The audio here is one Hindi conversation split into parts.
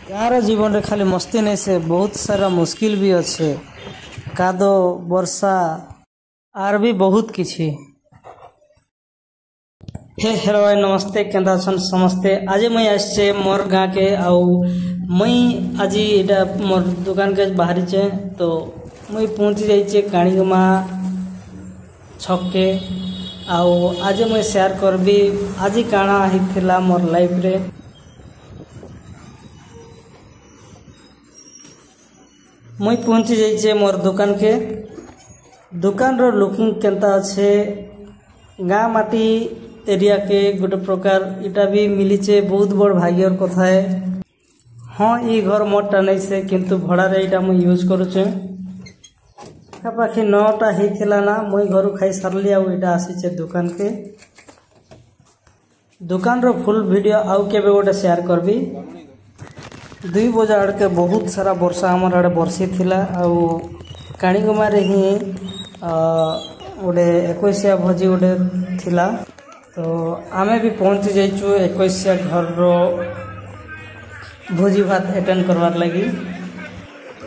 गाँव जीवन रे खाली मस्ती नहीं से बहुत सारा मुश्किल भी अच्छे कादो वर्षा आर भी बहुत किछि। हे हेलो भाई नमस्ते केंदा छन समस्ते। आज मैं आसे मोर गाँव के आउ मैं आज इटा मोर दुकान के बाहरी चे तो मैं पहुंची जाइए काणीगमा छक के आउ आज मैं शेयर करबी आज काଣା हिथिला मोर लाइफ रे। मैं पहुंची जाइए मोर दुकान के दुकान रो लुकिंग केंता अच्छे गाँ माटी एरिया के गोटे प्रकार इटा भी मिलीचे बहुत बड़ भाग्यर कथा है। हाँ ये घर मोटा नहीं से किंतु भड़ा रे इटा मुई यूज करुचे पाखी 9टा होता ना मुई घर खाई सारली आउ इटा आसीचे दुकान के दुकान रो फुल वीडियो आउ केबे गोटे शेयर करबी। 2 बजे आड़ के बहुत सारा वर्षा आमर आड़े बरसी थिला आउ काणीगमा रे ही गोटे 21 भोजी गोटे थिला तो आमे भी पहुंची जाइचु 21 घर रो भोजी भात अटेंड करवार लगी।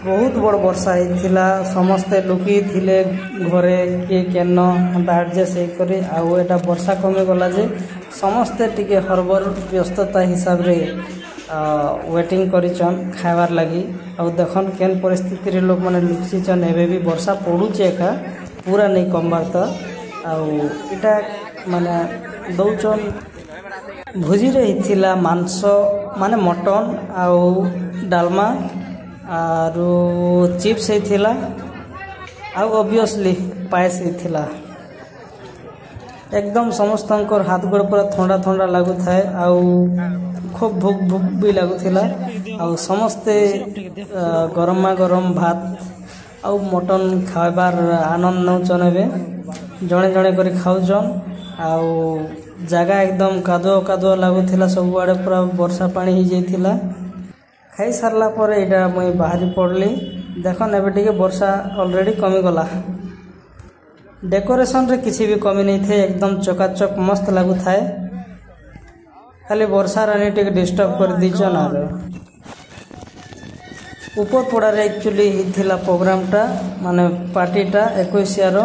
बहुत बड़ वर्षा होता समस्ते लुकी थिले घरे किए केन एडजस्ट होकर आउ एटा वर्षा कमी गला जे समस्ते टिके हरबर व्यस्तता हिसाब रे वेटिंग करिचन खाइबार लगी। आउ देखन केन परिस्थिति रे लोक माने लुचिचन एबे भी वर्षा पड़ुचे एका पूरा नहीं कमबार तो आउ इटा माने दौचन भोजी रे हिथिला मांस माने मटन आउ डालमा आरु चिप्स होता आउ ऑब्वियसली पायस होता। एकदम समस्त हाथ गोड़ पूरा ठंडा ठंडा लगु थाए आउ खूब भूख भूख भी लगुला आउ समस्ते गरमा गरम भात आउ मटन खाइबार आनंद नौचन एबे जड़े जड़े कर खाऊचन आउ जगह एकदम कादुआ कादुआ लगुला सब आड़े पूरा वर्षा पानी हो जाइथिला। खाई सारला पर एटा मुई बाहरी पड़ली देखन एबे टिके वर्षा ऑलरेडी कमी गला। डेकोरेशन रे किसी भी कमी नहीं थे एकदम चकाचक मस्त लगु थाए खाली वर्षा रानी टिके डिस्टर्ब कर दीचन आर ऊपर पड़ा रे एक्चुअली हिथिला प्रोग्रामटा माने पार्टीटा 21 रो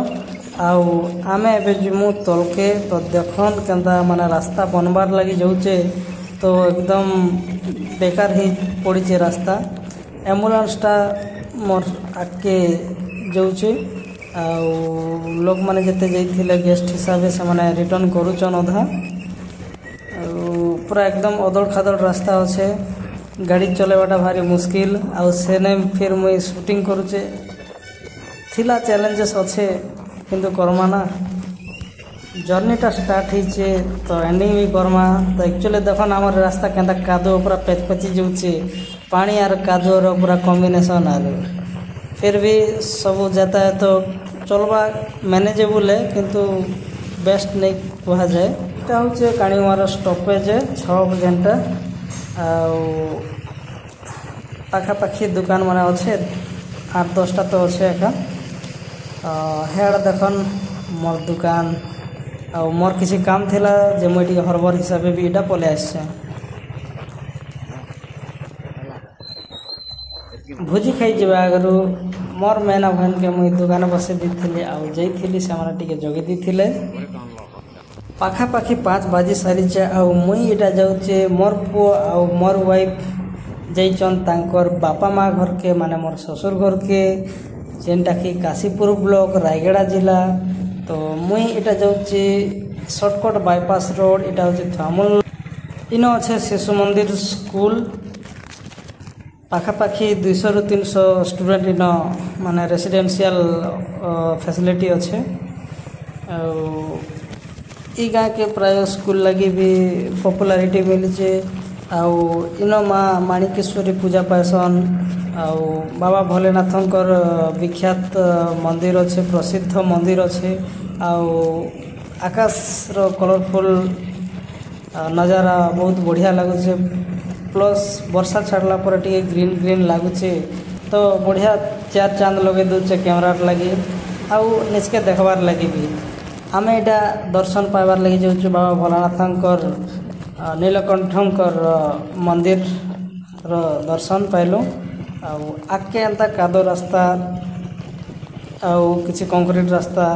आउ आमे एबे जिमु तलके तो देखन केंता माने रास्ता बनबार लगी जाउचे तो एकदम बेकार ही पड़ी रास्ता एम्बुलेंसटा मोर आगे जाऊे आउ लोक माने जते जाइथिले गेस्ट हिसाब से माने रिटर्न करूचन अधा पूरा एकदम अदल खादल रास्ता अच्छे गाड़ी चलेवाटा भारी मुश्किल आउ सेने फिर मुई शूटिंग करूचे थिला चैलेंजेस अच्छे किंतु करमा ना जर्नीटा स्टार्ट होइचे तो एंडिंग भी करमा तो एक्चुअली देखन आम रास्ता केंता कादो पूरा पेचपेची जाऊे पानी आर कादो रो पूरा कॉम्बिनेशन आर फिर भी सब यातायात तो चलवा मैनेजेबल है किंतु बेस्ट नहीं कहा जाए। यहाँ हूँ काणीगमार स्टपेज 6 घंटा पाखापाखी दुकान मान अच्छे 8-10टा तो अच्छे एका हेड देखन मोर दुकान आउ मोर किसी काम थिला जे मुई टिके हरबर हिसाब भी इटा पले आसे भोजी खाई जावा आगु मोर मैना बहन के मुई दुकान बसे दी आउ जाइली से टिके जगे दी पाखापाखी 5 बाजी सारी आउ मुई इटा जाऊे मोर पुओ आउ मोर वाइफ जाइचन तांकर बापा माँ घर के माने मोर ससुर घर के जेनटा कि काशीपुर ब्लॉक रायगड़ा जिला तो मुई इटा जाऊे शॉर्टकट बाईपास रोड इटा हूँ थामुल इन अच्छे शिशु मंदिर स्कूल पाखापाखी 200 ରୁ 300 स्टूडेंट इन माने रेसिडेंशियल फैसिलिटी अच्छे ई गाँ के प्राय स्कूल लगी भी पॉपुलैरिटी मिली आउ इन माँ माणिकेश्वरी पूजा पायसन आउ बाबा भोलेनाथंकर विख्यात मंदिर अच्छे प्रसिद्ध मंदिर अच्छे आउ आकाश रो कलरफुल नजारा बहुत बढ़िया लगुचे प्लस वर्षा छाड़ला पर टिके ग्रीन ग्रीन लगुचे तो बढ़िया 4 चांद लगे दूचे कैमरा लगी आउ निजके देखबार लगी भी आमे एटा दर्शन पाइबार लगी जाऊँ बाबा भोलानाथंकर नीलकंठंकर मंदिर दर्शन पाइलु आगे एंता कादो रास्ता आउ किसी कंक्रीट रास्ता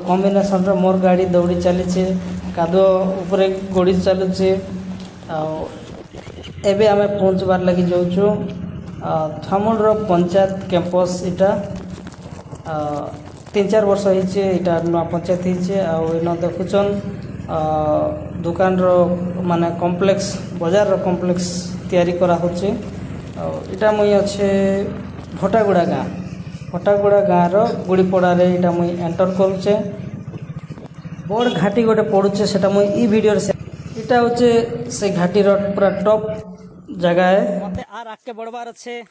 कॉम्बिनेशन रे मोर गाड़ी दौड़ी चली कादो उपरे गोड़ी चलुचे एबे आमे पहुँचबार लगी जाऊँ थामुलर पंचायत कैंपस इटा 3-4 वर्ष होइए इटा नुआ पंचायत होइए आउ देखुचन दुकान रो माने कॉम्प्लेक्स बाजार रो कॉम्प्लेक्स तैयारी करा होचे इटा मुई अच्छे भटागुड़ा गाँ रो गुड़ीपड़ा रे इटा मुई एंटर करूचे बड़ घाटी गोटे पड़ुचे सेटा मुई ई वीडियो रे इटा होचे से घाटी रो पूरा टॉप जगह है मते आर आके बढ़बार अच्छे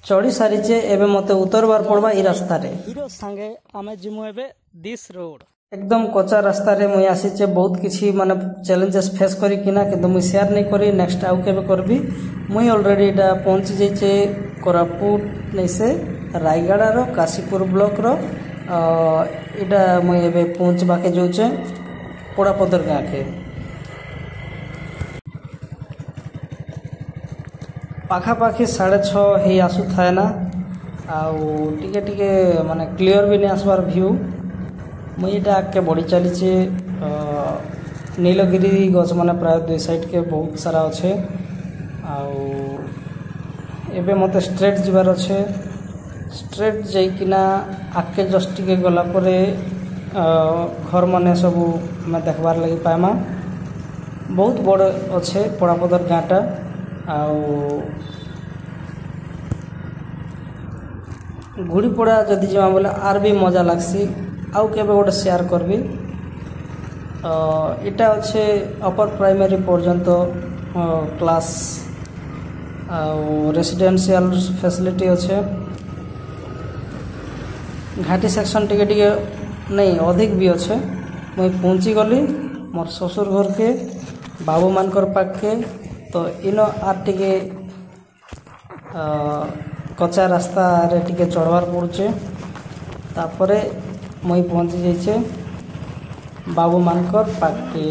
चढ़ी सारीचे एबे मते उतरबार पड़बा ई रास्ता रे हीरो संगे आमे जिमु एबे दिस रोड एकदम कच्चा रास्ता रे मुई आसीचे बहुत किछि माने चैलेंजेस फेस करी किना किंतु मुई शेयर नहीं करी नेक्स्ट आउ केबे करबी मुई ऑलरेडी इटा पहुंची जाइचे कोरापुट नै से रायगड़ा रो काशीपुर ब्लॉक रो इटा मुई एबे पहुंचबा के जाउचे पोड़ापदर गाँ के पाखापाखि 6:30 ही आसु थाए ना आउ टिके टिके माने क्लियर भी नहीं आसबार व्यू मुई इटा आगे बढ़ी चलीचे नीलगिरी गछ माने प्राय 2 साइड के बहुत सारा अच्छे आउ एबे मते स्ट्रेट जीवार अच्छे स्ट्रेट जाइकिना आगे जस्ट टिके गला परे घर माने सब मैं देखबार लगी पाएमा बहुत बड़ अच्छे पोड़ापदर गाँटा गुड़ीपड़ा जदि जमा बोले आर भी मजा लागसी आउ केबे गोटे शेयर करबी इटा अच्छे अपर प्राइमरी पर्यंत क्लास रेसिडेंशियल फैसिलिटी अच्छे घाटी सेक्शन टिके टिके नहीं अधिक भी अच्छे मुई पहुँची गली मोर ससुर घर के बाबू मानकर पाक के तो इनो आर टिके कच्चा रास्ता रे टिके चढ़वार पड़ुचे तापरे मुई पहुँची जाइचे बाबू मानकर पाके